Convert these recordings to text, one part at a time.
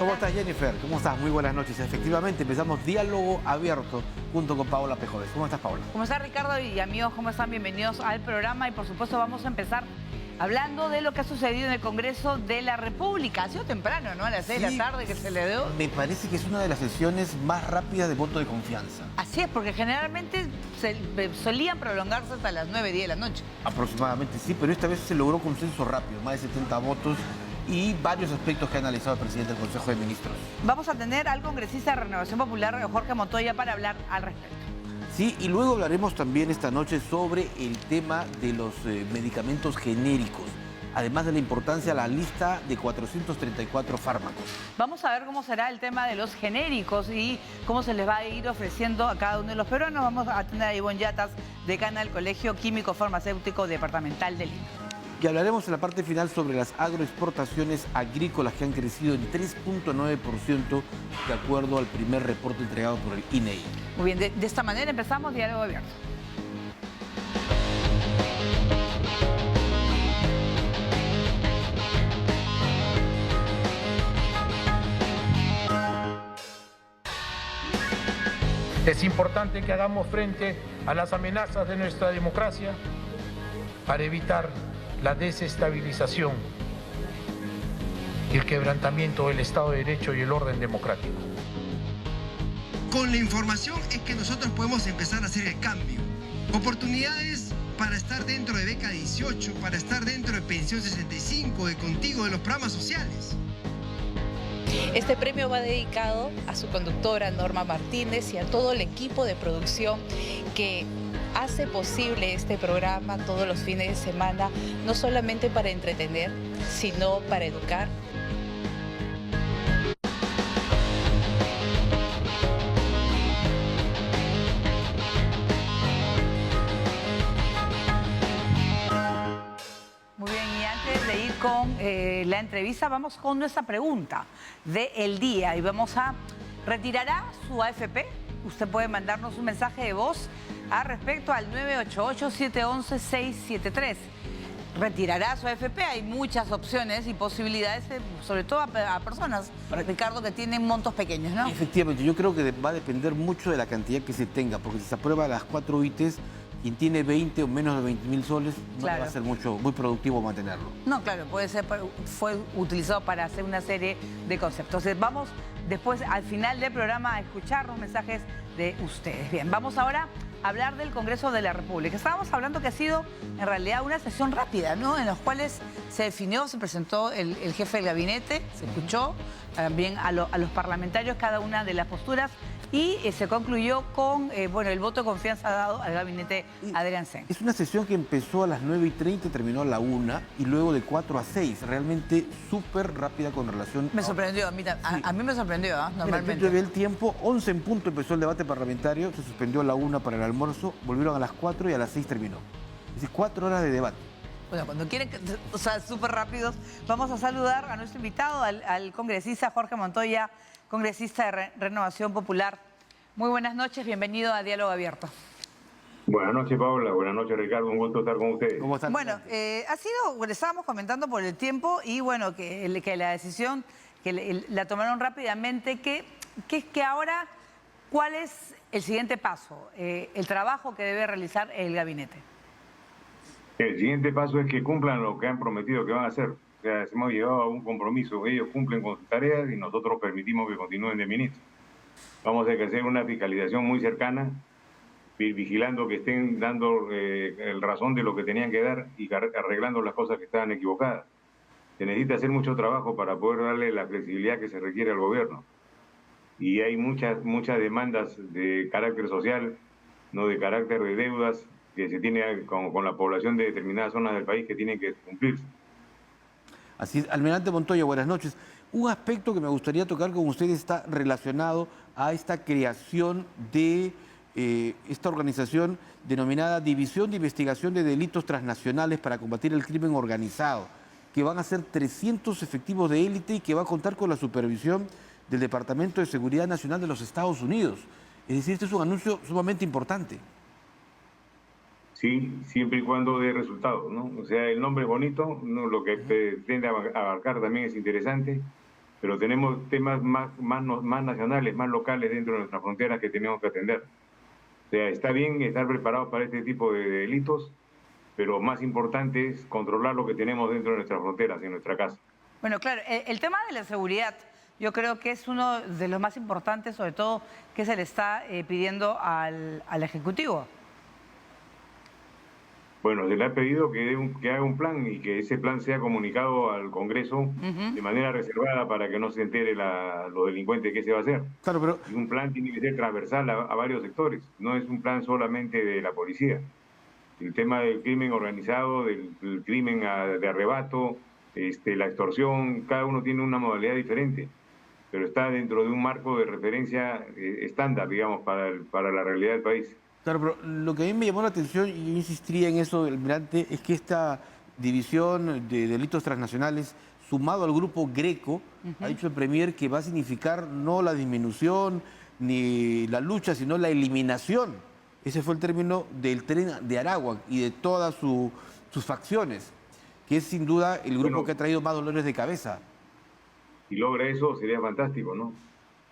¿Cómo estás, Jennifer? ¿Cómo estás? Muy buenas noches. Efectivamente, empezamos Diálogo Abierto junto con Paola Pejoves. ¿Cómo estás, Paola? ¿Cómo está, Ricardo? Y amigos, ¿cómo están? Bienvenidos al programa. Y por supuesto vamos a empezar hablando de lo que ha sucedido en el Congreso de la República. Ha sido temprano, ¿no? A las 6 de la tarde que se le dio. Me parece que es una de las sesiones más rápidas de voto de confianza. Así es, porque generalmente solían prolongarse hasta las 9, 10 de la noche. Aproximadamente, sí, pero esta vez se logró consenso rápido, más de 70 votos y varios aspectos que ha analizado el presidente del Consejo de Ministros. Vamos a tener al congresista de Renovación Popular, Jorge Montoya, para hablar al respecto. Sí, y luego hablaremos también esta noche sobre el tema de los medicamentos genéricos, además de la importancia de la lista de 434 fármacos. Vamos a ver cómo será el tema de los genéricos y cómo se les va a ir ofreciendo a cada uno de los peruanos. Vamos a tener a Ivonne Yatas, decana del Colegio Químico Farmacéutico Departamental de Lima. Y hablaremos en la parte final sobre las agroexportaciones agrícolas que han crecido en 3.9% de acuerdo al primer reporte entregado por el INEI. Muy bien, de esta manera empezamos Diálogo Abierto. Es importante que hagamos frente a las amenazas de nuestra democracia para evitar la desestabilización y el quebrantamiento del Estado de Derecho y el orden democrático. Con la información es que nosotros podemos empezar a hacer el cambio. Oportunidades para estar dentro de Beca 18, para estar dentro de Pensión 65, de Contigo, de los programas sociales. Este premio va dedicado a su conductora Norma Martínez y a todo el equipo de producción que hace posible este programa todos los fines de semana, no solamente para entretener, sino para educar. Muy bien, y antes de ir con la entrevista, vamos con nuestra pregunta del día y vamos a ¿retirará su AFP? Usted puede mandarnos un mensaje de voz al respecto al 988-711-673. ¿Retirará su AFP? Hay muchas opciones y posibilidades, sobre todo a personas, Ricardo, que tienen montos pequeños, ¿no? Efectivamente, yo creo que va a depender mucho de la cantidad que se tenga, porque si se aprueba las 4 ITs, quien tiene 20 o menos de 20.000 soles, no Claro. va a ser muy productivo mantenerlo. No, claro, puede ser, fue utilizado para hacer una serie de conceptos. Entonces, vamos después, al final del programa, a escuchar los mensajes de ustedes. Bien, vamos ahora a hablar del Congreso de la República. Estábamos hablando que ha sido, en realidad, una sesión rápida, ¿no? En los cuales se definió, se presentó el jefe del gabinete, se escuchó también a los parlamentarios cada una de las posturas y se concluyó con el voto de confianza dado al gabinete Adrián Sen. Es una sesión que empezó a las 9:30, terminó a la 1 y luego de 4 a 6. Realmente súper rápida con relación Me sorprendió, a mí me sorprendió, ¿eh? Normalmente. Yo vi el tiempo, 11 en punto empezó el debate parlamentario, se suspendió a la 1 para el almuerzo, volvieron a las 4 y a las 6 terminó. Es decir, 4 horas de debate. Bueno, cuando quieren, o sea, súper rápidos, vamos a saludar a nuestro invitado, al congresista Jorge Montoya, congresista de Renovación Popular. Muy buenas noches, bienvenido a Diálogo Abierto. Buenas noches, Paola. Buenas noches, Ricardo. Un gusto estar con ustedes. ¿Cómo están? Bueno, ha sido, le estábamos comentando por el tiempo y bueno, que la decisión que la tomaron rápidamente, que ahora, ¿cuál es el siguiente paso? El trabajo que debe realizar el gabinete. El siguiente paso es que cumplan lo que han prometido que van a hacer. O sea, hemos llegado a un compromiso. Ellos cumplen con sus tareas y nosotros permitimos que continúen de ministros. Vamos a ejercer una fiscalización muy cercana, vigilando que estén dando el razón de lo que tenían que dar y arreglando las cosas que estaban equivocadas. Se necesita hacer mucho trabajo para poder darle la flexibilidad que se requiere al gobierno. Y hay muchas demandas de carácter social, no de carácter de deudas, que se tiene con la población de determinadas zonas del país que tienen que cumplirse. Así es. Almirante Montoya, buenas noches. Un aspecto que me gustaría tocar con ustedes está relacionado a esta creación de esta organización denominada División de Investigación de Delitos Transnacionales para combatir el crimen organizado, que van a ser 300 efectivos de élite y que va a contar con la supervisión del Departamento de Seguridad Nacional de los Estados Unidos. Es decir, este es un anuncio sumamente importante. Sí, siempre y cuando dé resultados, ¿no? O sea, el nombre es bonito, ¿no? Lo que pretende abarcar también es interesante, pero tenemos temas más nacionales, más locales dentro de nuestras fronteras que tenemos que atender. O sea, está bien estar preparados para este tipo de delitos, pero más importante es controlar lo que tenemos dentro de nuestras fronteras, en nuestra casa. Bueno, claro, el tema de la seguridad yo creo que es uno de los más importantes, sobre todo que se le está pidiendo al Ejecutivo. Bueno, se le ha pedido que haga un plan y que ese plan sea comunicado al Congreso de manera reservada para que no se entere los delincuentes qué se va a hacer. Claro, pero Y un plan tiene que ser transversal a varios sectores, no es un plan solamente de la policía. El tema del crimen organizado, del crimen de arrebato, la extorsión, cada uno tiene una modalidad diferente, pero está dentro de un marco de referencia estándar, digamos, para la realidad del país. Claro, pero lo que a mí me llamó la atención, y yo insistiría en eso, almirante, es que esta división de delitos transnacionales, sumado al grupo Greco, ha dicho el Premier que va a significar no la disminución ni la lucha, sino la eliminación. Ese fue el término del Tren de Aráhuac y de todas sus facciones, que es sin duda el grupo que ha traído más dolores de cabeza. Si logra eso, sería fantástico, ¿no?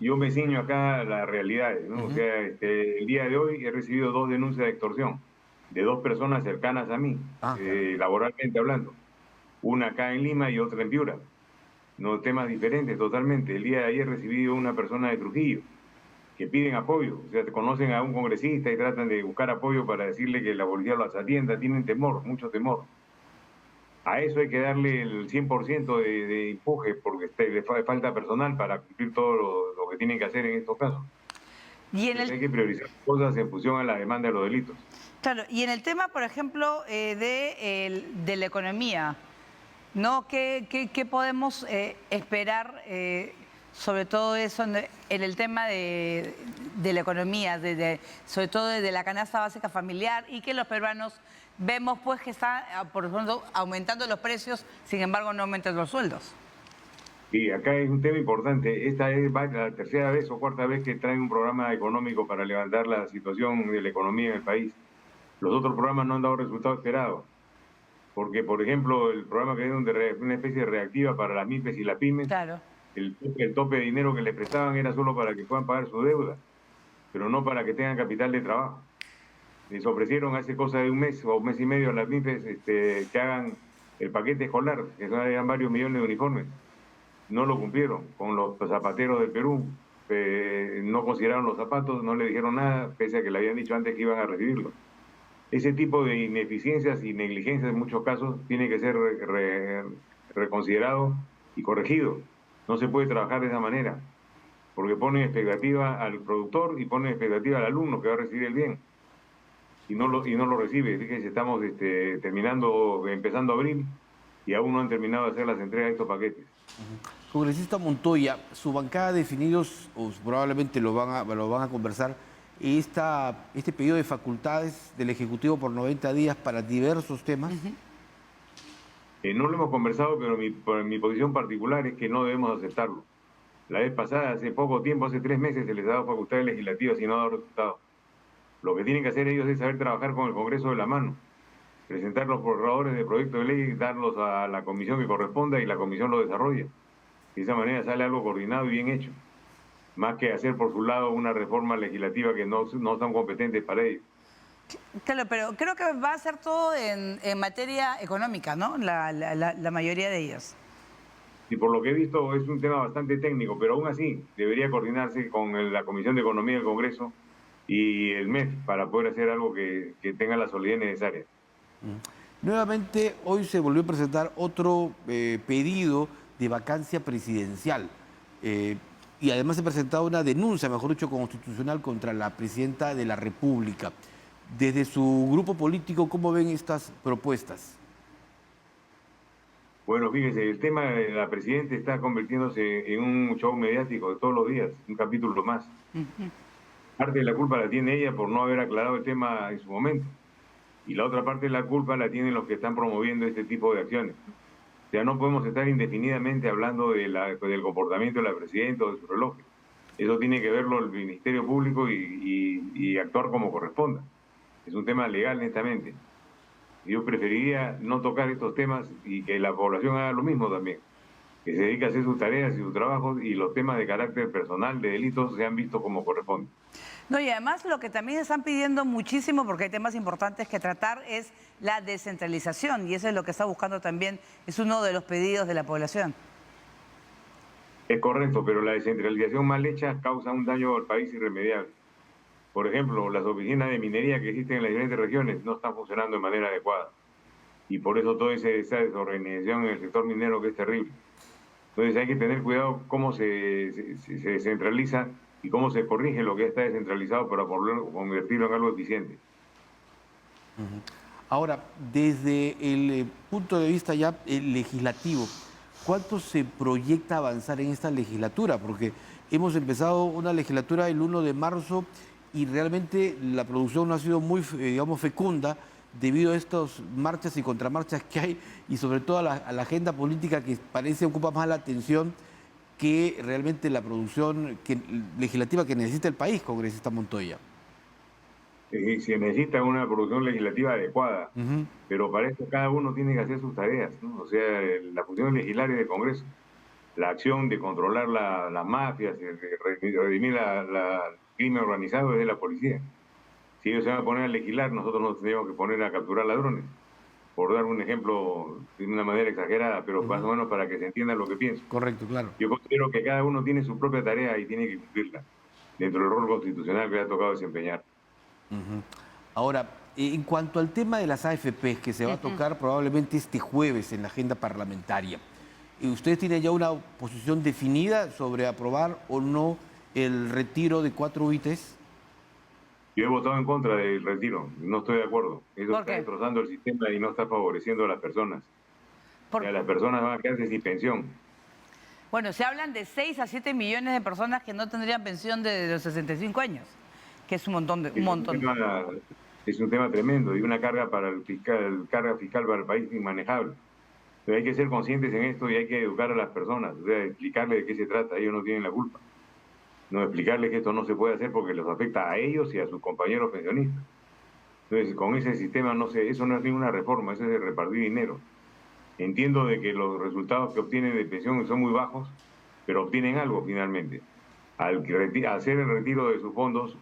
Yo me ciño acá a las realidades, ¿no? O sea, el día de hoy he recibido 2 denuncias de extorsión de 2 personas cercanas a mí, laboralmente hablando. Una acá en Lima y otra en Piura. No, temas diferentes totalmente. El día de ayer he recibido una persona de Trujillo que piden apoyo. O sea, conocen a un congresista y tratan de buscar apoyo para decirle que la policía los atienda. Tienen temor, mucho temor. A eso hay que darle el 100% de empuje porque le falta personal para cumplir todo lo que tienen que hacer en estos casos. Y hay que priorizar cosas en función a la demanda de los delitos. Claro, y en el tema, por ejemplo, de la economía, ¿no? ¿Qué podemos esperar, sobre todo eso, en el tema de la economía, sobre todo de la canasta básica familiar, y que los peruanos vemos pues que están, por ejemplo, aumentando los precios, sin embargo no aumentan los sueldos? Sí, acá es un tema importante. Esta es la tercera vez o cuarta vez que traen un programa económico para levantar la situación de la economía en el país. Los otros programas no han dado resultados esperados. Porque, por ejemplo, el programa que es una especie de reactiva para las MIPES y las pymes, claro, el tope de dinero que le prestaban era solo para que puedan pagar su deuda, pero no para que tengan capital de trabajo. Les ofrecieron hace cosa de un mes o un mes y medio a las MIPES que hagan el paquete escolar, que eran varios millones de uniformes. No lo cumplieron con los zapateros del Perú. No consideraron los zapatos, no le dijeron nada, pese a que le habían dicho antes que iban a recibirlo. Ese tipo de ineficiencias y negligencias en muchos casos tiene que ser reconsiderado y corregido. No se puede trabajar de esa manera, porque pone expectativa al productor y pone expectativa al alumno que va a recibir el bien. Y no lo recibe. Fíjense, estamos empezando abril y aún no han terminado de hacer las entregas de estos paquetes. Congresista Montoya, su bancada ha definido, o probablemente lo van a conversar, este pedido de facultades del Ejecutivo por 90 días para diversos temas. No lo hemos conversado, pero mi posición particular es que no debemos aceptarlo. La vez pasada, hace poco tiempo, hace 3 meses, se les ha dado facultades legislativas y no ha dado resultados. Lo que tienen que hacer ellos es saber trabajar con el Congreso de la mano, presentar los borradores de proyecto de ley, darlos a la comisión que corresponda y la comisión lo desarrolla. De esa manera sale algo coordinado y bien hecho, más que hacer por su lado una reforma legislativa que no son competentes para ello. Claro, pero creo que va a ser todo en materia económica, ¿no? La mayoría de ellas. Y por lo que he visto es un tema bastante técnico, pero aún así debería coordinarse con la Comisión de Economía del Congreso y el MEF para poder hacer algo que tenga la solidez necesaria. Nuevamente, hoy se volvió a presentar otro pedido de vacancia presidencial. Y además se ha presentado una denuncia, mejor dicho, constitucional contra la presidenta de la República. Desde su grupo político, ¿cómo ven estas propuestas? Bueno, fíjese, el tema de la presidenta está convirtiéndose en un show mediático de todos los días, un capítulo más. Parte de la culpa la tiene ella por no haber aclarado el tema en su momento. Y la otra parte de la culpa la tienen los que están promoviendo este tipo de acciones. O sea, no podemos estar indefinidamente hablando del comportamiento de la presidenta o de su reloj. Eso tiene que verlo el Ministerio Público y actuar como corresponda. Es un tema legal, netamente. Yo preferiría no tocar estos temas y que la población haga lo mismo también. que se dedica a hacer sus tareas y sus trabajos, y los temas de carácter personal, de delitos, se han visto como corresponde. No, y además lo que también están pidiendo muchísimo, porque hay temas importantes que tratar, es la descentralización, y eso es lo que está buscando también, es uno de los pedidos de la población. Es correcto, pero la descentralización mal hecha causa un daño al país irremediable. Por ejemplo, las oficinas de minería que existen en las diferentes regiones no están funcionando de manera adecuada. Y por eso toda esa desorganización en el sector minero, que es terrible. Entonces hay que tener cuidado cómo se descentraliza y cómo se corrige lo que está descentralizado para convertirlo en algo eficiente. Ahora, desde el punto de vista ya legislativo, ¿cuánto se proyecta avanzar en esta legislatura? Porque hemos empezado una legislatura el 1 de marzo y realmente la producción no ha sido muy, digamos, fecunda debido a estas marchas y contramarchas que hay y sobre todo a la agenda política que parece ocupar más la atención que realmente la producción legislativa que necesita el país, congresista Montoya. Se necesita una producción legislativa adecuada, pero para eso cada uno tiene que hacer sus tareas, ¿no? O sea, la función legislaria del Congreso, la acción de controlar las mafias, de redimir el crimen organizado es de la policía. Si ellos se van a poner a legislar, nosotros nos tenemos que poner a capturar ladrones, por dar un ejemplo de una manera exagerada, pero más o menos para que se entienda lo que pienso. Correcto, claro. Yo considero que cada uno tiene su propia tarea y tiene que cumplirla, dentro del rol constitucional que le ha tocado desempeñar. Ahora, en cuanto al tema de las AFP, que se va a tocar probablemente este jueves en la agenda parlamentaria, ¿ustedes tienen ya una posición definida sobre aprobar o no el retiro de 4 UITs? Yo he votado en contra del retiro, no estoy de acuerdo. Eso está destrozando el sistema y no está favoreciendo a las personas. O sea, las personas van a quedarse sin pensión. Bueno, se hablan de 6 a 7 millones de personas que no tendrían pensión de los 65 años, que es un montón. Es un tema tremendo y una carga para el fiscal, para el país inmanejable. Pero hay que ser conscientes en esto y hay que educar a las personas, o sea, explicarles de qué se trata, ellos no tienen la culpa. No explicarles que esto no se puede hacer porque les afecta a ellos y a sus compañeros pensionistas. Entonces, con ese sistema, eso no es ninguna reforma, eso es de repartir dinero. Entiendo de que los resultados que obtienen de pensión son muy bajos, pero obtienen algo finalmente. Al hacer el retiro de sus fondos,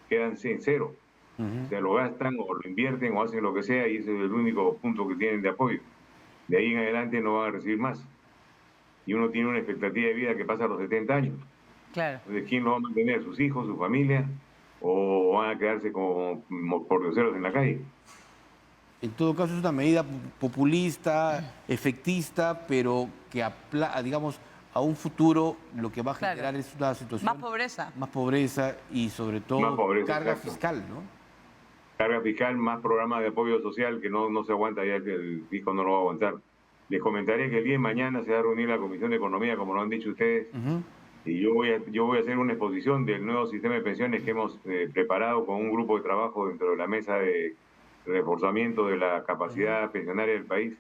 quedan en cero. Se lo gastan o lo invierten o hacen lo que sea y ese es el único punto que tienen de apoyo. De ahí en adelante no van a recibir más. Y uno tiene una expectativa de vida que pasa a los 70 años. Claro. Entonces, ¿quién lo va a mantener? ¿Sus hijos, su familia? ¿O van a quedarse como pordioseros en la calle? En todo caso, es una medida populista, efectista, pero que, digamos, a un futuro lo que va a generar es una situación... Más pobreza. Más pobreza y, sobre todo, carga fiscal, ¿no? Carga fiscal, más programas de apoyo social que no se aguanta ya, que el fisco no lo va a aguantar. Les comentaré que el día de mañana se va a reunir la Comisión de Economía, como lo han dicho ustedes, y yo voy a hacer una exposición del nuevo sistema de pensiones que hemos preparado con un grupo de trabajo dentro de la mesa de reforzamiento de la capacidad pensionaria del país.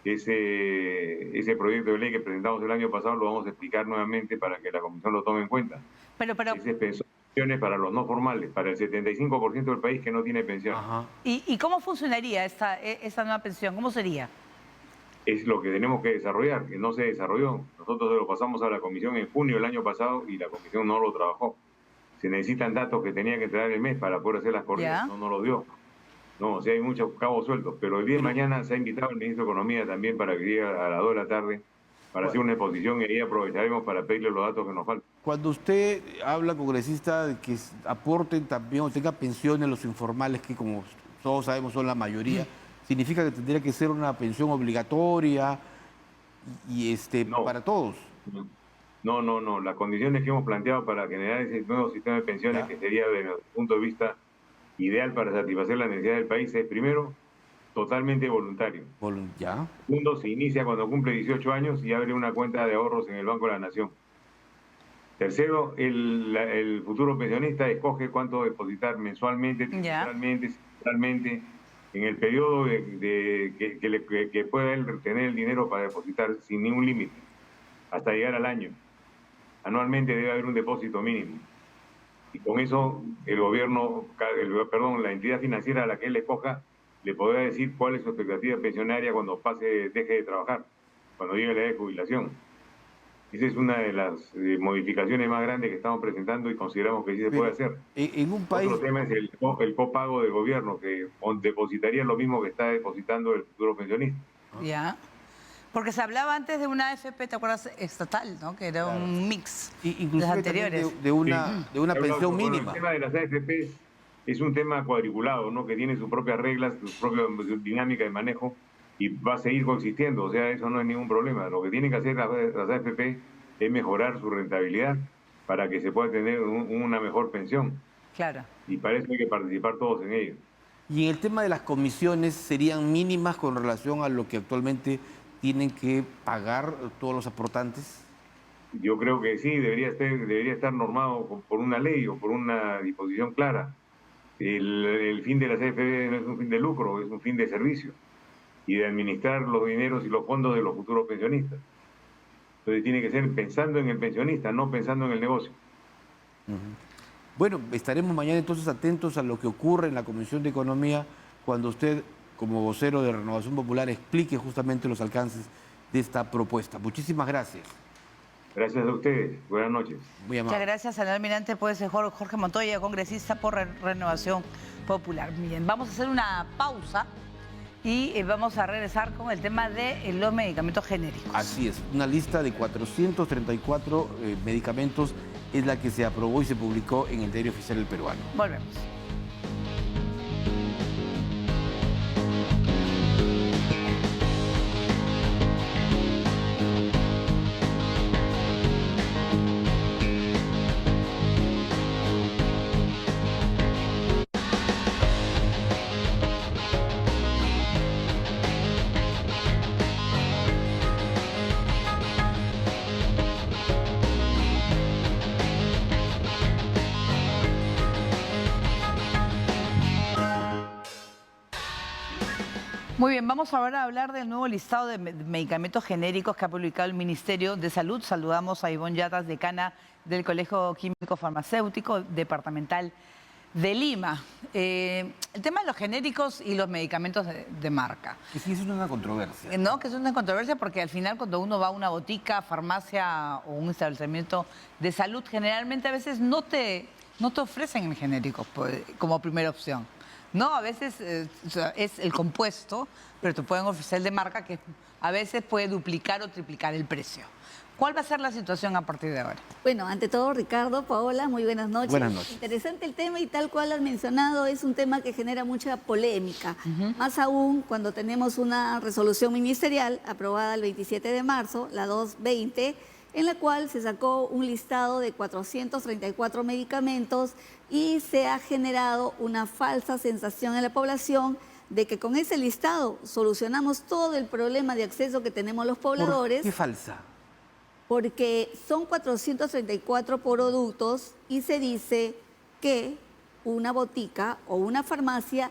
Ese proyecto de ley que presentamos el año pasado lo vamos a explicar nuevamente para que la Comisión lo tome en cuenta. Pero... pensiones para los no formales, para el 75% del país que no tiene pensión. ¿Y cómo funcionaría esa nueva pensión? ¿Cómo sería? Es lo que tenemos que desarrollar, que no se desarrolló. Nosotros lo pasamos a la Comisión en junio del año pasado y la Comisión no lo trabajó. Se necesitan datos que tenía que traer el mes para poder hacer las corridas, no lo dio. No, o sea, hay muchos cabos sueltos, pero el día de mañana se ha invitado al ministro de Economía también para que llegue a las 2 de la tarde para hacer una exposición y ahí aprovecharemos para pedirle los datos que nos faltan. Cuando usted habla, congresista, de que aporten también o tenga pensiones los informales, que como todos sabemos son la mayoría, ¿significa que tendría que ser una pensión obligatoria y para todos? No. Las condiciones que hemos planteado para generar ese nuevo sistema de pensiones, que sería, desde nuestro punto de vista, ideal para satisfacer las necesidades del país, es primero, totalmente voluntario. Segundo, se inicia cuando cumple 18 años y abre una cuenta de ahorros en el Banco de la Nación. Tercero, el futuro pensionista escoge cuánto depositar mensualmente, trimestralmente, semestralmente, en el periodo que pueda él tener el dinero para depositar sin ningún límite, hasta llegar al año. Anualmente debe haber un depósito mínimo. Y con eso la entidad financiera a la que él escoja le podrá decir cuál es su expectativa pensionaria cuando deje de trabajar, cuando llegue la edad de jubilación. Esa es una de las modificaciones más grandes que estamos presentando y consideramos que sí se puede hacer. En un país... Otro tema es el copago del gobierno, que depositaría lo mismo que está depositando el futuro pensionista. Ya. Porque se hablaba antes de una AFP, ¿te acuerdas? Estatal, ¿no? Que era un mix de las Inclusive anteriores. también de una pensión mínima. El tema de las AFP es un tema cuadriculado, ¿no? Que tiene sus propias reglas, su propia dinámica de manejo y va a seguir coexistiendo. O sea, eso no es ningún problema. Lo que tienen que hacer las AFP es mejorar su rentabilidad para que se pueda tener una mejor pensión. Claro. Y para eso hay que participar todos en ello. Y en el tema de las comisiones, ¿serían mínimas con relación a lo que actualmente tienen que pagar todos los aportantes? Yo creo que sí, debería estar normado por una ley o por una disposición clara. El fin de las AFP no es un fin de lucro, es un fin de servicio y de administrar los dineros y los fondos de los futuros pensionistas. Entonces tiene que ser pensando en el pensionista, no pensando en el negocio. Bueno, estaremos mañana entonces atentos a lo que ocurre en la Comisión de Economía cuando usted, como vocero de Renovación Popular, explique justamente los alcances de esta propuesta. Muchísimas gracias. Gracias a ustedes. Buenas noches. Muchas Muy amable. gracias, señor almirante. Puede ser Jorge Montoya, congresista por Renovación Popular. Bien, vamos a hacer una pausa y vamos a regresar con el tema de los medicamentos genéricos. Así es, una lista de 434 medicamentos es la que se aprobó y se publicó en el Diario Oficial del Peruano. Volvemos. Muy bien, vamos ahora a hablar del nuevo listado de medicamentos genéricos que ha publicado el Ministerio de Salud. Saludamos a Ivonne Yatas, decana del Colegio Químico Farmacéutico Departamental de Lima. El tema de los genéricos y los medicamentos de marca. Que sí, eso es una controversia. No, que es una controversia porque al final cuando uno va a una botica, farmacia o un establecimiento de salud, generalmente a veces no te ofrecen el genérico como primera opción. No, a veces es el compuesto, pero te pueden ofrecer el de marca que a veces puede duplicar o triplicar el precio. ¿Cuál va a ser la situación a partir de ahora? Bueno, ante todo, Ricardo, Paola, muy buenas noches. Buenas noches. Interesante el tema y tal cual has mencionado, es un tema que genera mucha polémica. Más aún cuando tenemos una resolución ministerial aprobada el 27 de marzo, la 220, en la cual se sacó un listado de 434 medicamentos y se ha generado una falsa sensación en la población de que con ese listado solucionamos todo el problema de acceso que tenemos los pobladores. ¿Por qué falsa? Porque son 434 productos y se dice que una botica o una farmacia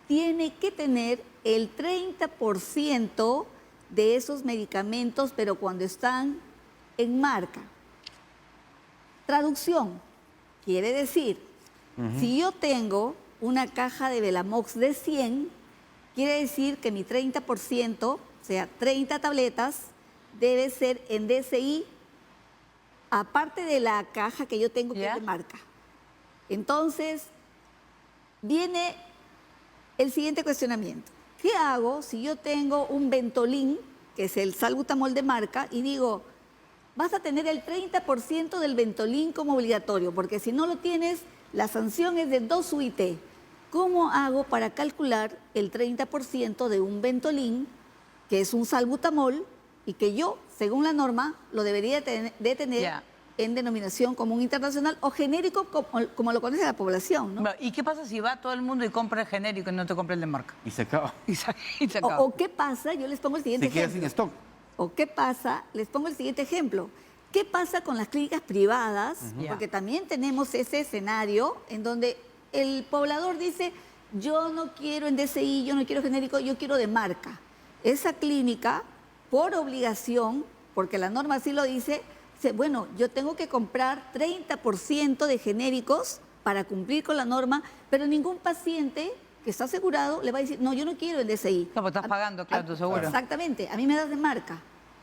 tiene que tener el 30% de esos medicamentos, pero cuando están en marca. Traducción, quiere decir, si yo tengo una caja de Velamox de 100, quiere decir que mi 30%, o sea, 30 tabletas, debe ser en DCI, aparte de la caja que yo tengo que es de marca. Entonces, viene el siguiente cuestionamiento. ¿Qué hago si yo tengo un Ventolin, que es el salbutamol de marca, y digo, vas a tener el 30% del Ventolin como obligatorio, porque si no lo tienes, la sanción es de 2 UIT. ¿Cómo hago para calcular el 30% de un Ventolin, que es un salbutamol, y que yo, según la norma, lo debería de tener en denominación común internacional o genérico como lo conoce la población, ¿no? ¿Y qué pasa si va todo el mundo y compra el genérico y no te compra el de marca? Y se acaba. Y se acaba. O qué pasa, yo les pongo el siguiente Se queda ejemplo. sin stock. ¿O qué pasa? Les pongo el siguiente ejemplo. ¿Qué pasa con las clínicas privadas? Porque también tenemos ese escenario en donde el poblador dice, yo no quiero en DCI, yo no quiero genérico, yo quiero de marca. Esa clínica, por obligación, porque la norma así lo dice, bueno, yo tengo que comprar 30% de genéricos para cumplir con la norma, pero ningún paciente que está asegurado le va a decir, no, yo no quiero el DCI. No, pues estás pagando, claro, tu seguro. Exactamente, a mí me das de marca,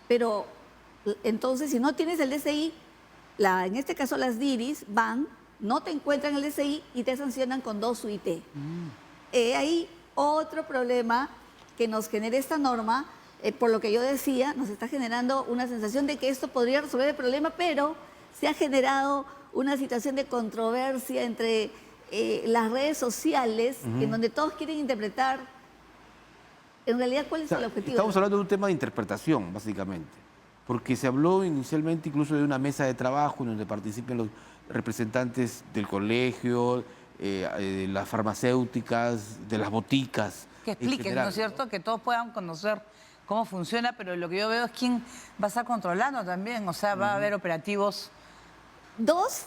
pero Entonces, si no tienes el DCI, en este caso las DIRIs van, no te encuentran el DCI y te sancionan con 2 UIT. Hay otro problema que nos genera esta norma, por lo que yo decía, nos está generando una sensación de que esto podría resolver el problema, pero se ha generado una situación de controversia entre las redes sociales, en donde todos quieren interpretar, en realidad, cuál es el objetivo. Estamos hablando de un tema de interpretación, básicamente, porque se habló inicialmente incluso de una mesa de trabajo en donde participen los representantes del colegio, de las farmacéuticas, de las boticas. Que expliquen, ¿no es cierto? Que todos puedan conocer cómo funciona, pero lo que yo veo es quién va a estar controlando también, o sea, va a haber operativos. 2,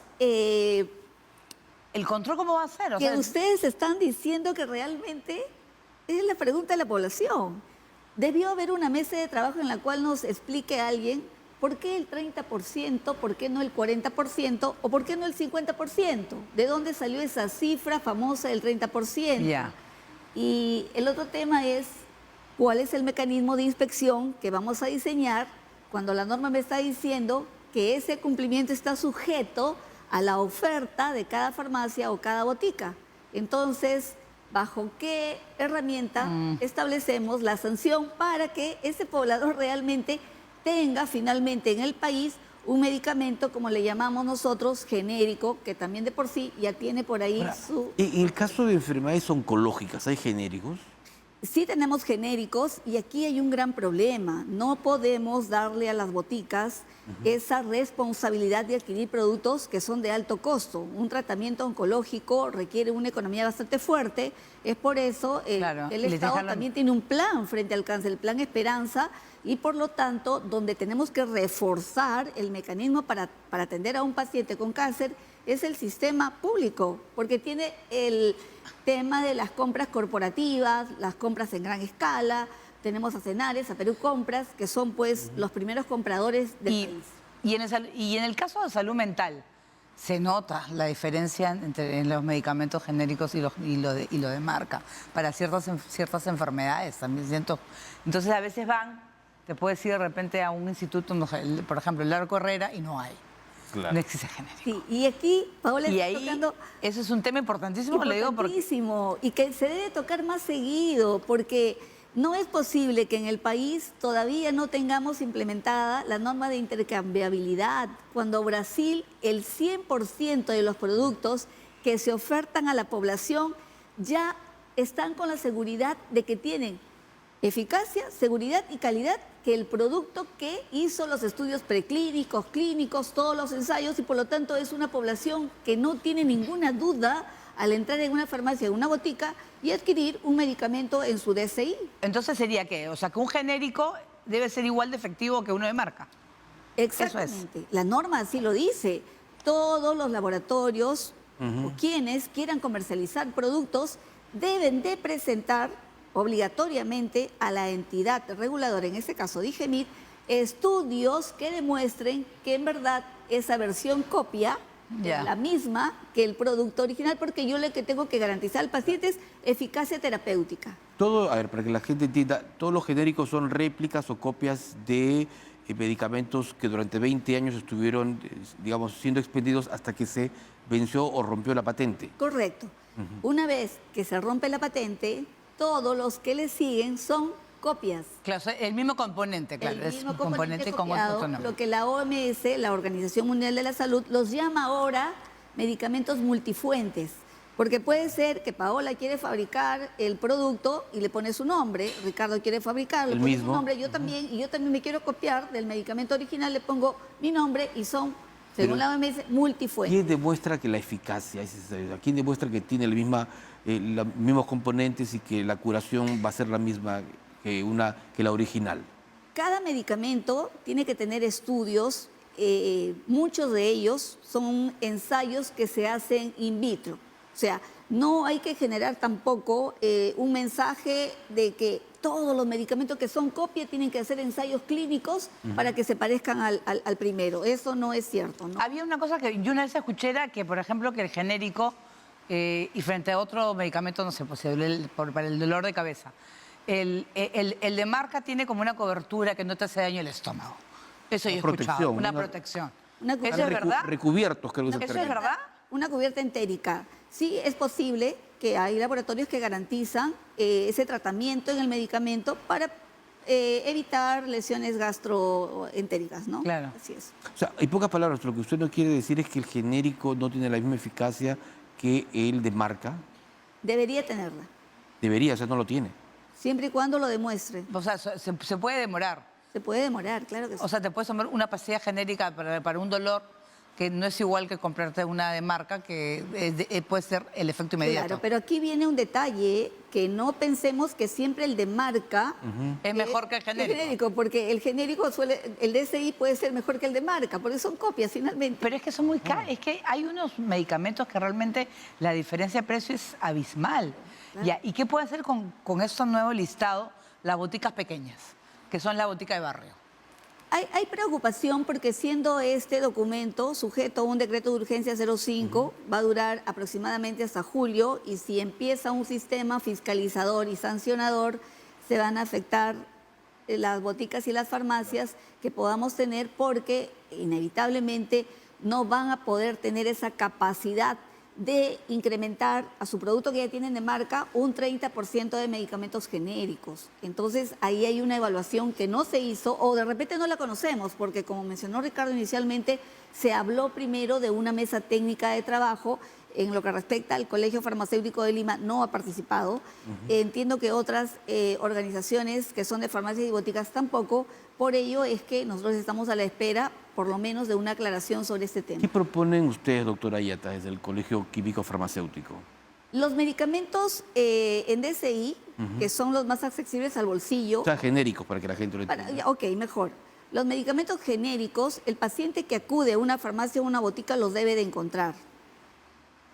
¿El control cómo va a ser? O que sea, ustedes están diciendo que realmente es la pregunta de la población. Debió haber una mesa de trabajo en la cual nos explique alguien por qué el 30%, por qué no el 40% o por qué no el 50%. ¿De dónde salió esa cifra famosa del 30%? Ya. Y el otro tema es cuál es el mecanismo de inspección que vamos a diseñar cuando la norma me está diciendo que ese cumplimiento está sujeto a la oferta de cada farmacia o cada botica. Entonces, ¿bajo qué herramienta establecemos la sanción para que ese poblador realmente tenga finalmente en el país un medicamento, como le llamamos nosotros, genérico, que también de por sí ya tiene por ahí su... En el caso de enfermedades oncológicas, ¿hay genéricos? Sí tenemos genéricos y aquí hay un gran problema. No podemos darle a las boticas esa responsabilidad de adquirir productos que son de alto costo. Un tratamiento oncológico requiere una economía bastante fuerte. Es por eso Claro, el y les Estado dejan también tiene un plan frente al cáncer, el plan Esperanza, y por lo tanto, donde tenemos que reforzar el mecanismo para atender a un paciente con cáncer es el sistema público, porque tiene el tema de las compras corporativas, las compras en gran escala. Tenemos a Cenares, a Perú Compras, que son pues los primeros compradores del país. Y en el caso de salud mental, ¿se nota la diferencia en los medicamentos genéricos y lo de marca para ciertas enfermedades? También siento. Entonces a veces te puedes ir de repente a un instituto, no sé, por ejemplo, el Largo Herrera, y no hay. Claro. No existe genérico. Sí, y aquí, Paola, Y está ahí, tocando... eso es un tema importantísimo, le digo porque... Importantísimo, y que se debe tocar más seguido, porque no es posible que en el país todavía no tengamos implementada la norma de intercambiabilidad, cuando Brasil, el 100% de los productos que se ofertan a la población ya están con la seguridad de que tienen eficacia, seguridad y calidad que el producto que hizo los estudios preclínicos, clínicos, todos los ensayos, y por lo tanto es una población que no tiene ninguna duda al entrar en una farmacia, en una botica y adquirir un medicamento en su DCI. Entonces sería que, o sea, que un genérico debe ser igual de efectivo que uno de marca. Exactamente. La norma así lo dice. Todos los laboratorios o quienes quieran comercializar productos deben de presentar obligatoriamente a la entidad reguladora, en este caso DIGEMIT, estudios que demuestren que en verdad esa versión copia es la misma que el producto original, porque yo lo que tengo que garantizar al paciente es eficacia terapéutica. A ver, para que la gente entienda, todos los genéricos son réplicas o copias de medicamentos que durante 20 años estuvieron, digamos, siendo expedidos hasta que se venció o rompió la patente. Correcto. Una vez que se rompe la patente, todos los que le siguen son copias. Claro, el mismo componente, claro. El mismo es un componente con copiado, otro nombre. lo que la OMS, la Organización Mundial de la Salud, los llama ahora medicamentos multifuentes. Porque puede ser que Paola quiere fabricar el producto y le pone su nombre, Ricardo quiere fabricarlo, El pone mismo. su nombre, yo también me quiero copiar del medicamento original, le pongo mi nombre y son, según la OMS, multifuentes. ¿Quién demuestra que la eficacia es esa? ¿Quién demuestra que tiene los mismos componentes y que la curación va a ser la misma que la original? Cada medicamento tiene que tener estudios, muchos de ellos son ensayos que se hacen in vitro. O sea, no hay que generar tampoco un mensaje de que todos los medicamentos que son copia tienen que hacer ensayos clínicos para que se parezcan al primero. Eso no es cierto, ¿no? Había una cosa que yo una vez escuché, era que, por ejemplo, que el genérico y frente a otro medicamento, no sé, pues, para el dolor de cabeza, el de marca tiene como una cobertura que no te hace daño el estómago. Eso yo he escuchado, una protección. ¿Eso es verdad? Recubiertos, creo que es el ¿Eso es término. verdad? Una cubierta entérica. Sí, es posible que hay laboratorios que garantizan ese tratamiento en el medicamento para evitar lesiones gastroentéricas, ¿no? Claro. Así es. O sea, en pocas palabras, lo que usted no quiere decir es que el genérico no tiene la misma eficacia que el de marca. Debería tenerla, Debería, o sea, no lo tiene. siempre y cuando lo demuestre. O sea, se puede demorar. Se puede demorar, claro que sí. O sea, te puedes tomar una pastilla genérica para un dolor que no es igual que comprarte una de marca, que puede ser el efecto inmediato. Claro, pero aquí viene un detalle, que no pensemos que siempre el de marca Es mejor que el genérico. porque el genérico el DSI puede ser mejor que el de marca, porque son copias finalmente. Pero es que son muy caros. Es que hay unos medicamentos que realmente la diferencia de precio es abismal. Claro. Ya, ¿y qué puede hacer con estos nuevos listados las boticas pequeñas, que son la botica de barrio? Hay preocupación porque siendo este documento sujeto a un decreto de urgencia 05, va a durar aproximadamente hasta julio, y si empieza un sistema fiscalizador y sancionador, se van a afectar las boticas y las farmacias que podamos tener, porque inevitablemente no van a poder tener esa capacidad de incrementar a su producto que ya tienen de marca un 30% de medicamentos genéricos. Entonces, ahí hay una evaluación que no se hizo, o de repente no la conocemos, porque como mencionó Ricardo inicialmente, se habló primero de una mesa técnica de trabajo. En lo que respecta al Colegio Farmacéutico de Lima, no ha participado. Entiendo que otras organizaciones que son de farmacias y boticas tampoco. Por ello es que nosotros estamos a la espera, por lo menos, de una aclaración sobre este tema. ¿Qué proponen ustedes, doctora Ayata, desde el Colegio Químico Farmacéutico? Los medicamentos en DSI, que son los más accesibles al bolsillo. O sea, genéricos, para que la gente lo entienda. Ok, mejor. Los medicamentos genéricos, el paciente que acude a una farmacia o una botica los debe de encontrar.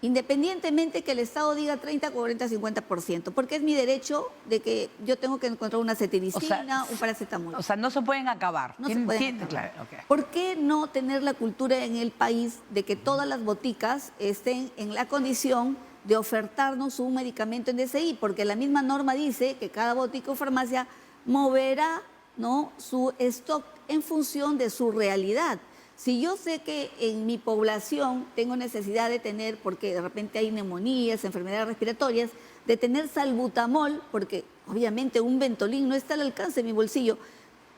Independientemente que el Estado diga 30, 40, 50%, porque es mi derecho de que yo tengo que encontrar una cetiricina, un paracetamol. O sea, no se pueden acabar. No se pueden acabar. Claro, ok. ¿Por qué no tener la cultura en el país de que todas las boticas estén en la condición de ofertarnos un medicamento en DSI? Porque la misma norma dice que cada botica o farmacia moverá, ¿no?, su stock en función de su realidad. Si yo sé que en mi población tengo necesidad de tener, porque de repente hay neumonías, enfermedades respiratorias, de tener salbutamol, porque obviamente un Ventolin no está al alcance de mi bolsillo,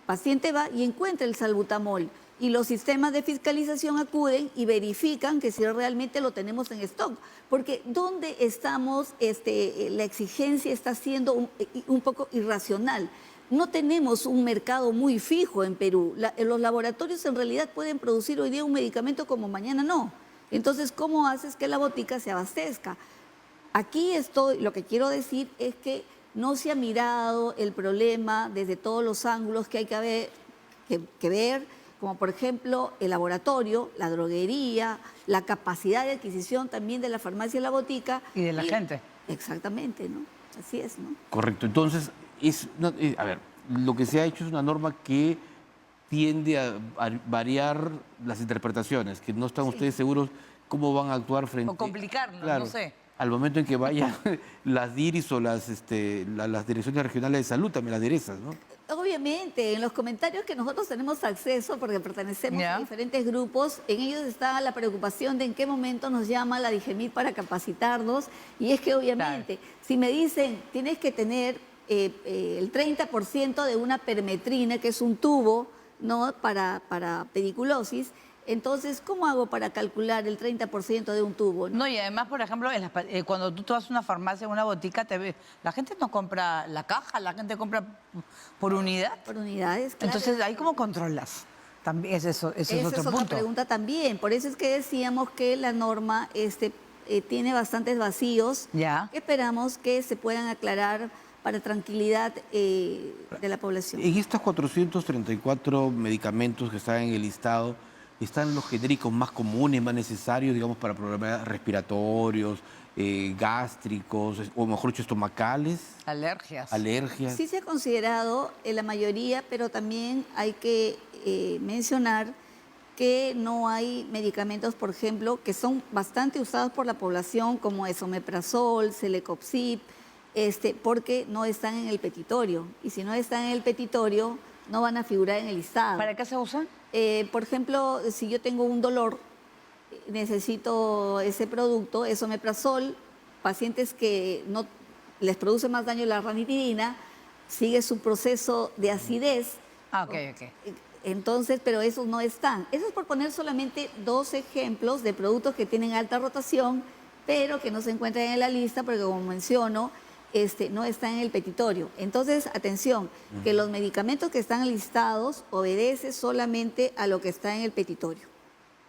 paciente va y encuentra el salbutamol, y los sistemas de fiscalización acuden y verifican que si realmente lo tenemos en stock. Porque ¿dónde estamos? La exigencia está siendo un poco irracional. No tenemos un mercado muy fijo en Perú. Los laboratorios en realidad pueden producir hoy día un medicamento como mañana no. Entonces, ¿cómo haces que la botica se abastezca? Aquí lo que quiero decir es que no se ha mirado el problema desde todos los ángulos que hay que ver, como por ejemplo el laboratorio, la droguería, la capacidad de adquisición también de la farmacia y la botica. Y de la gente. Exactamente, ¿no? Así es, ¿no? Correcto. Entonces, a ver, lo que se ha hecho es una norma que tiende a variar las interpretaciones, que no están ustedes seguros cómo van a actuar frente... O complicarlo, claro, no sé. Al momento en que vayan las DIRIS o las direcciones regionales de salud, también las DIRESAS, ¿no? Obviamente, en los comentarios que nosotros tenemos acceso, porque pertenecemos a diferentes grupos, en ellos está la preocupación de en qué momento nos llama la DIGEMIT para capacitarnos. Y es que obviamente, si me dicen, tienes que tener el 30% de una permetrina, que es un tubo, ¿no?, para pediculosis, entonces, ¿cómo hago para calcular el 30% de un tubo? No, y además, por ejemplo, cuando tú te vas a una farmacia, a una botica, la gente no compra la caja, la gente compra por unidad. Por unidades, claro. Entonces, ¿ahí cómo controlas? También ese es otro Esa es otra punto. pregunta también. Por eso es que decíamos que la norma tiene bastantes vacíos. Ya. Esperamos que se puedan aclarar para tranquilidad de la población. En estos 434 medicamentos que están en el listado, ¿están los genéricos más comunes, más necesarios, digamos, para problemas respiratorios, gástricos, o mejor dicho, estomacales? Alergias. Sí se ha considerado en la mayoría, pero también hay que mencionar que no hay medicamentos, por ejemplo, que son bastante usados por la población, como esomeprazol, celecoxib, porque no están en el petitorio. Y si no están en el petitorio, no van a figurar en el listado. ¿Para qué se usan? Por ejemplo, si yo tengo un dolor, necesito ese producto, es omeprazol, pacientes que no les produce más daño la ranitidina, sigue su proceso de acidez. Ah, ok, ok. Entonces, pero esos no están. Eso es por poner solamente 2 ejemplos de productos que tienen alta rotación, pero que no se encuentran en la lista porque, como menciono, no están en el petitorio. Entonces, atención, que los medicamentos que están listados obedecen solamente a lo que está en el petitorio.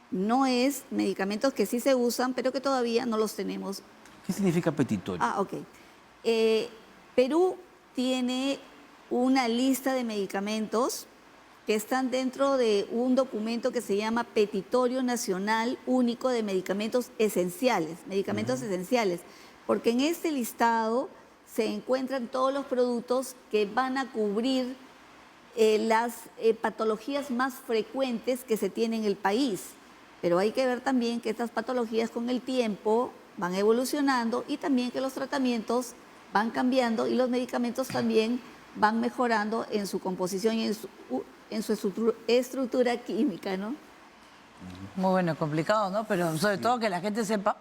No es medicamentos que sí se usan, pero que todavía no los tenemos. ¿Qué significa petitorio? Ah, ok. Perú tiene una lista de medicamentos que están dentro de un documento que se llama Petitorio Nacional Único de Medicamentos Esenciales, porque en este listado se encuentran todos los productos que van a cubrir las patologías más frecuentes que se tienen en el país. Pero hay que ver también que estas patologías con el tiempo van evolucionando y también que los tratamientos van cambiando y los medicamentos también van mejorando en su composición y en su estructura química, ¿no? Muy bueno, complicado, ¿no? Pero sobre todo que la gente sepa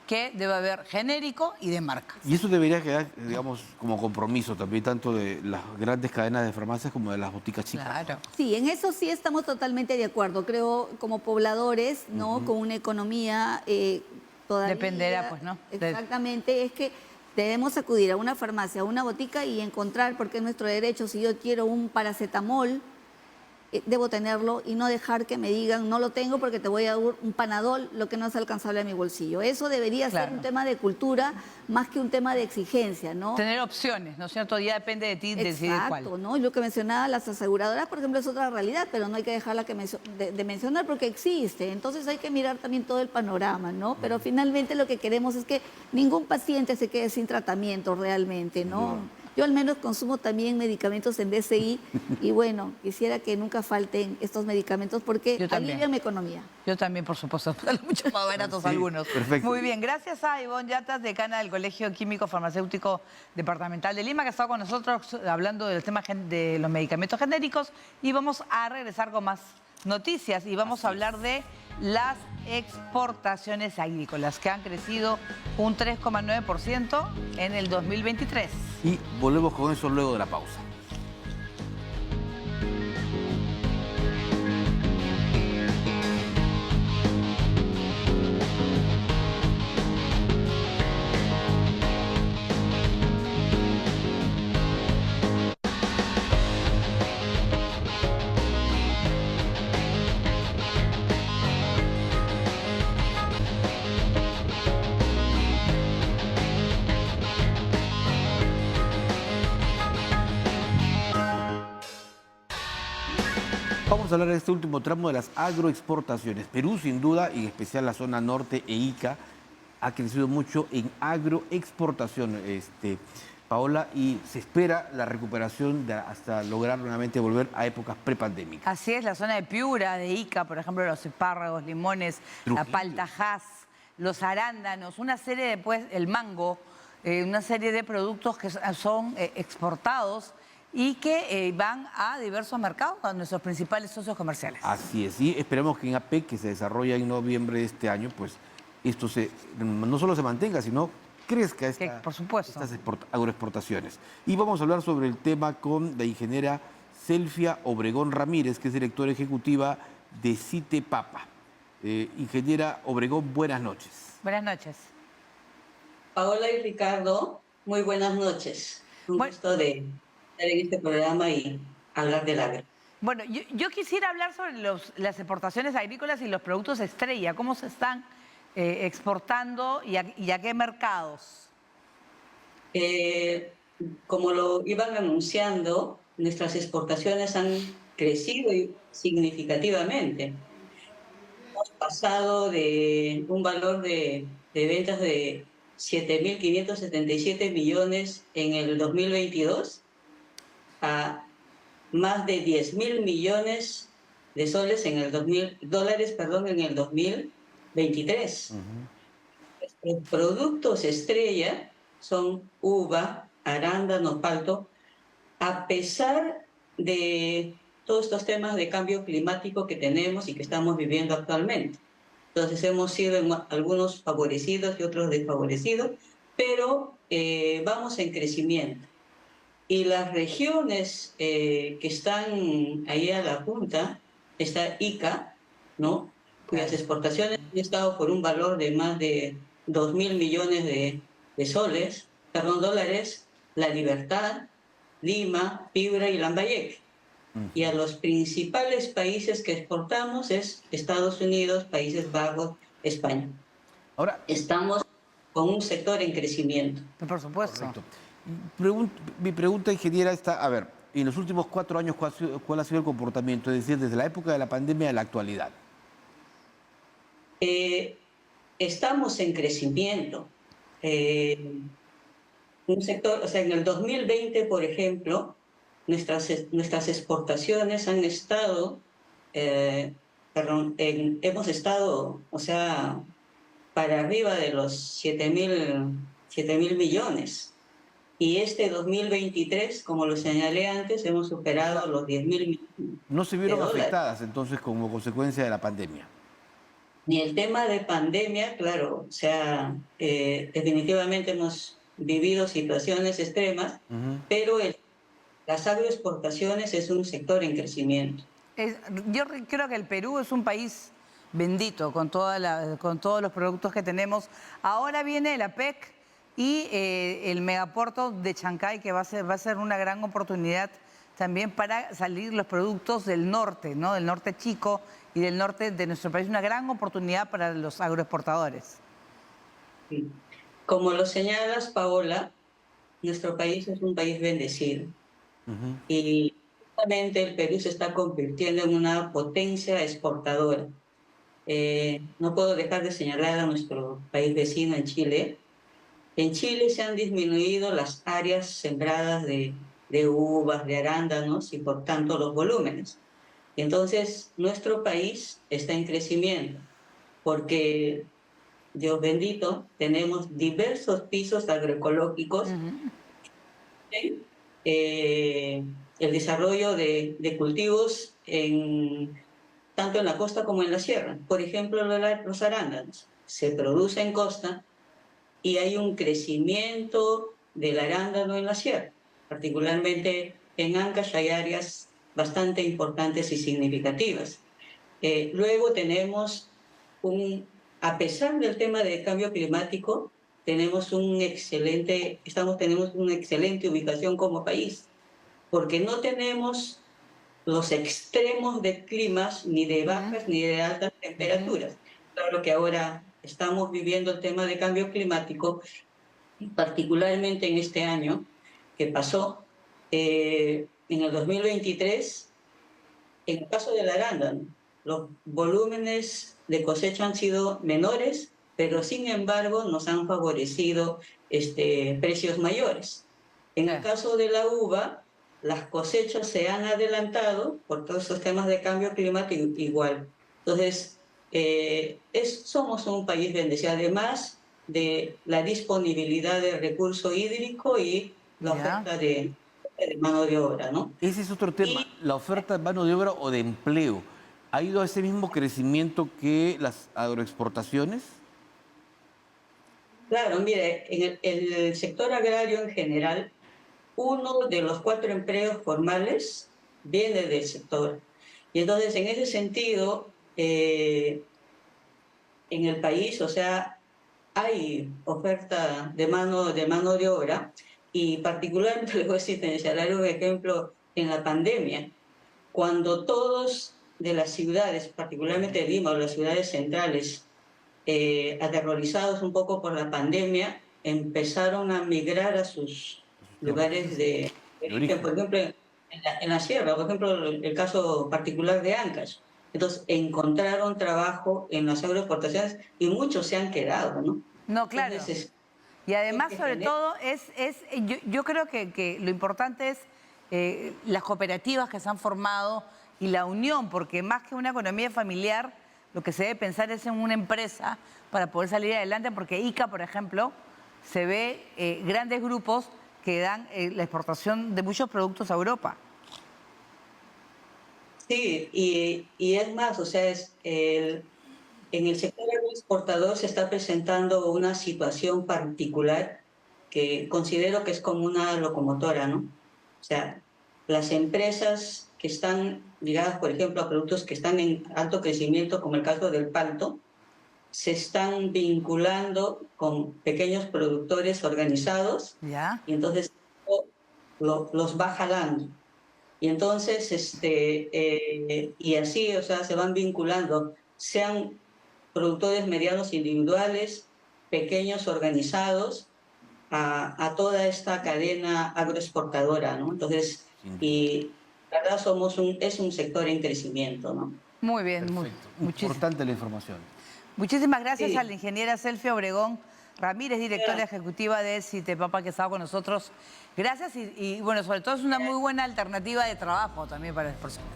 que debe haber genérico y de marca. Y eso debería quedar, digamos, como compromiso también, tanto de las grandes cadenas de farmacias como de las boticas chicas. Claro. Sí, en eso sí estamos totalmente de acuerdo. Creo, como pobladores, ¿no? Con una economía todavía... Dependerá, pues, ¿no? Exactamente, es que debemos acudir a una farmacia, a una botica y encontrar, porque es nuestro derecho, si yo quiero un paracetamol, debo tenerlo y no dejar que me digan no lo tengo porque te voy a dar un Panadol, lo que no es alcanzable a mi bolsillo. Eso debería ser un tema de cultura más que un tema de exigencia, ¿no? Tener opciones, ¿no es cierto? Ya depende de ti decidir cuál. Exacto, ¿no? Lo que mencionaba las aseguradoras, por ejemplo, es otra realidad, pero no hay que dejarla de mencionar porque existe. Entonces hay que mirar también todo el panorama, ¿no? Pero finalmente lo que queremos es que ningún paciente se quede sin tratamiento realmente, ¿no? Yo al menos consumo también medicamentos en DCI y bueno, quisiera que nunca falten estos medicamentos porque alivian mi economía. Yo también, por supuesto, mucho más baratos algunos. Perfecto. Muy bien, gracias a Ivonne Yatas, decana del Colegio Químico Farmacéutico Departamental de Lima, que ha estado con nosotros hablando del tema de los medicamentos genéricos y vamos a regresar con más noticias y vamos a hablar de las exportaciones agrícolas que han crecido un 3,9% en el 2023. Y volvemos con eso luego de la pausa. Vamos a hablar de este último tramo de las agroexportaciones. Perú, sin duda, y en especial la zona norte e Ica, ha crecido mucho en agroexportación, Paola, y se espera la recuperación hasta lograr nuevamente volver a épocas prepandémicas. Así es, la zona de Piura, de Ica, por ejemplo, los espárragos, limones, la paltajás, los arándanos, una serie de, pues, el mango, una serie de productos que son exportados y que van a diversos mercados, a nuestros principales socios comerciales. Así es, y esperemos que en APEC, que se desarrolla en noviembre de este año, pues esto no solo se mantenga, sino crezca por supuesto, estas agroexportaciones. Y vamos a hablar sobre el tema con la ingeniera Selfia Obregón Ramírez, que es directora ejecutiva de CITE Papa. Ingeniera Obregón, buenas noches. Buenas noches. Paola y Ricardo, muy buenas noches. Un gusto de estar en este programa y hablar del agro. Bueno, yo quisiera hablar sobre las exportaciones agrícolas y los productos estrella, cómo se están exportando y a qué mercados. Como lo iban anunciando, nuestras exportaciones han crecido significativamente. Hemos pasado de un valor de ventas de 7.577 millones en el 2022 a más de 10.000 millones de soles en el dólares en el 2023. Los productos estrella son uva, arándano, palto, a pesar de todos estos temas de cambio climático que tenemos y que estamos viviendo actualmente. Entonces hemos sido algunos favorecidos y otros desfavorecidos, pero vamos en crecimiento. Y las regiones que están ahí a la punta, está Ica, ¿no? Cuyas exportaciones han estado por un valor de más de 2.000 millones de dólares, La Libertad, Lima, Piura y Lambayeque. Y a los principales países que exportamos es Estados Unidos, Países Bajos, España. Ahora, estamos con un sector en crecimiento. Por supuesto. Correcto. Mi pregunta, ingeniera, está, a ver, en los últimos 4 años, ¿cuál ha sido el comportamiento? Es decir, desde la época de la pandemia a la actualidad. Estamos en crecimiento. Un sector, o sea, en el 2020, por ejemplo, nuestras exportaciones han estado, hemos estado, o sea, para arriba de los 7.000 millones. Y este 2023, como lo señalé antes, hemos superado los 10.000 millones. ¿No se vieron afectadas entonces como consecuencia de la pandemia? Ni el tema de pandemia, claro, o sea, definitivamente hemos vivido situaciones extremas, pero las agroexportaciones es un sector en crecimiento. Yo creo que el Perú es un país bendito con todos los productos que tenemos. Ahora viene la PEC y el megapuerto de Chancay, que va a ser una gran oportunidad también para salir los productos del norte, ¿no? Del norte chico y del norte de nuestro país, una gran oportunidad para los agroexportadores. Sí. Como lo señalas, Paola, nuestro país es un país bendecido. Y justamente el Perú se está convirtiendo en una potencia exportadora. No puedo dejar de señalar a nuestro país vecino, en Chile. En Chile se han disminuido las áreas sembradas de uvas, de arándanos y por tanto los volúmenes. Y entonces nuestro país está en crecimiento porque, Dios bendito, tenemos diversos pisos agroecológicos. El desarrollo de cultivos tanto en la costa como en la sierra. Por ejemplo, los arándanos se producen en costa y hay un crecimiento del arándano en la sierra. Particularmente en Ancash hay áreas bastante importantes y significativas. Luego tenemos a pesar del tema del cambio climático, tenemos una excelente ubicación como país, porque no tenemos los extremos de climas, ni de bajas ni de altas temperaturas. Claro que ahora estamos viviendo el tema de cambio climático, particularmente en este año que pasó, en el 2023, en el caso del arándano, los volúmenes de cosecha han sido menores, pero sin embargo nos han favorecido precios mayores. En el caso de la uva, las cosechas se han adelantado por todos esos temas de cambio climático igual. Entonces, somos un país bendecido, además de la disponibilidad de recurso hídrico y la oferta de mano de obra, ¿no? Ese es otro tema, la oferta de mano de obra o de empleo. ¿Ha ido a ese mismo crecimiento que las agroexportaciones? Claro, mire, en el sector agrario en general, uno de los 4 empleos formales viene del sector. Y entonces, en ese sentido, en el país, o sea, hay oferta de mano de obra, y particularmente les voy a señalar un ejemplo en la pandemia, cuando todos de las ciudades, particularmente Lima o las ciudades centrales, aterrorizados un poco por la pandemia, empezaron a migrar a sus lugares de origen, por ejemplo, en la sierra, por ejemplo, el caso particular de Ancash. Entonces, encontraron trabajo en las agroexportaciones y muchos se han quedado, ¿no? No, claro. Entonces, y además, sobre todo, yo creo que lo importante es las cooperativas que se han formado y la unión, porque más que una economía familiar, lo que se debe pensar es en una empresa para poder salir adelante, porque ICA, por ejemplo, se ve grandes grupos que dan la exportación de muchos productos a Europa. Sí, y es más, o sea, en el sector agroexportador se está presentando una situación particular que considero que es como una locomotora, ¿no? O sea, las empresas que están ligadas, por ejemplo, a productos que están en alto crecimiento, como el caso del palto, se están vinculando con pequeños productores organizados ¿Ya? y entonces los va jalando. Y entonces, y así, o sea, se van vinculando, sean productores medianos individuales, pequeños organizados, a toda esta cadena agroexportadora, ¿no? Entonces, y la verdad es un sector en crecimiento, ¿no? Muy bien, Perfecto. muchísimas. Importante la información. Muchísimas gracias Sí. a la ingeniera Selfie Obregón Ramírez, directora ejecutiva de Citepapa, que estaba con nosotros. Gracias y bueno, sobre todo es una muy buena alternativa de trabajo también para las personas.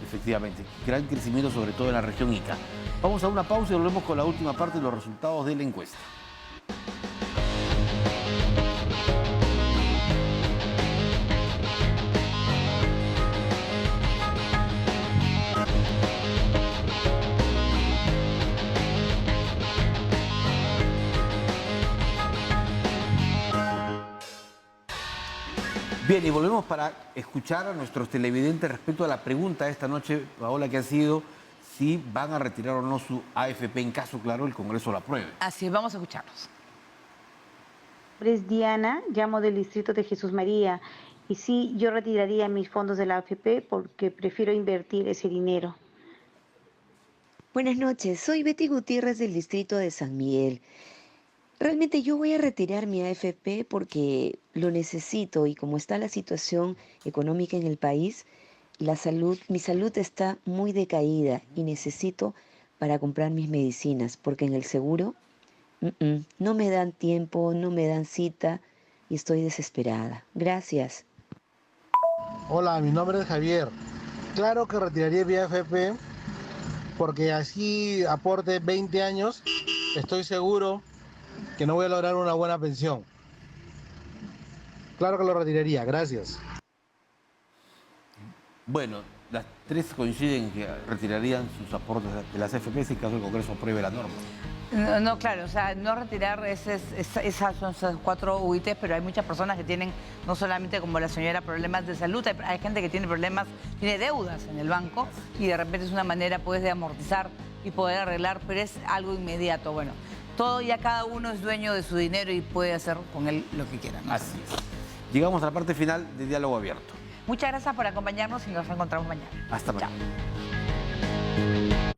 Efectivamente, gran crecimiento sobre todo en la región Ica. Vamos a una pausa y volvemos con la última parte de los resultados de la encuesta. Bien, y volvemos para escuchar a nuestros televidentes respecto a la pregunta de esta noche, Paola, que ha sido si van a retirar o no su AFP en caso, claro, el Congreso la apruebe. Así es, vamos a escucharlos. Mi nombre es Diana, llamo del distrito de Jesús María y sí, yo retiraría mis fondos de la AFP porque prefiero invertir ese dinero. Buenas noches, soy Betty Gutiérrez del distrito de San Miguel. Realmente yo voy a retirar mi AFP porque lo necesito y como está la situación económica en el país, mi salud está muy decaída y necesito para comprar mis medicinas porque en el seguro no me dan tiempo, no me dan cita y estoy desesperada. Gracias. Hola, mi nombre es Javier. Claro que retiraría mi AFP porque así aporte 20 años, estoy seguro que no voy a lograr una buena pensión. Claro que lo retiraría, gracias. Bueno, las tres coinciden que retirarían sus aportes de las AFP si en caso el Congreso apruebe la norma. No, claro, o sea, no retirar esas son esas 4 UITs, pero hay muchas personas que tienen, no solamente como la señora, problemas de salud, hay gente que tiene problemas, tiene deudas en el banco y de repente es una manera pues de amortizar y poder arreglar, pero es algo inmediato. Bueno, todo ya cada uno es dueño de su dinero y puede hacer con él lo que quiera, ¿no? Así es. Llegamos a la parte final de Diálogo Abierto. Muchas gracias por acompañarnos y nos encontramos mañana. Hasta Chao. mañana.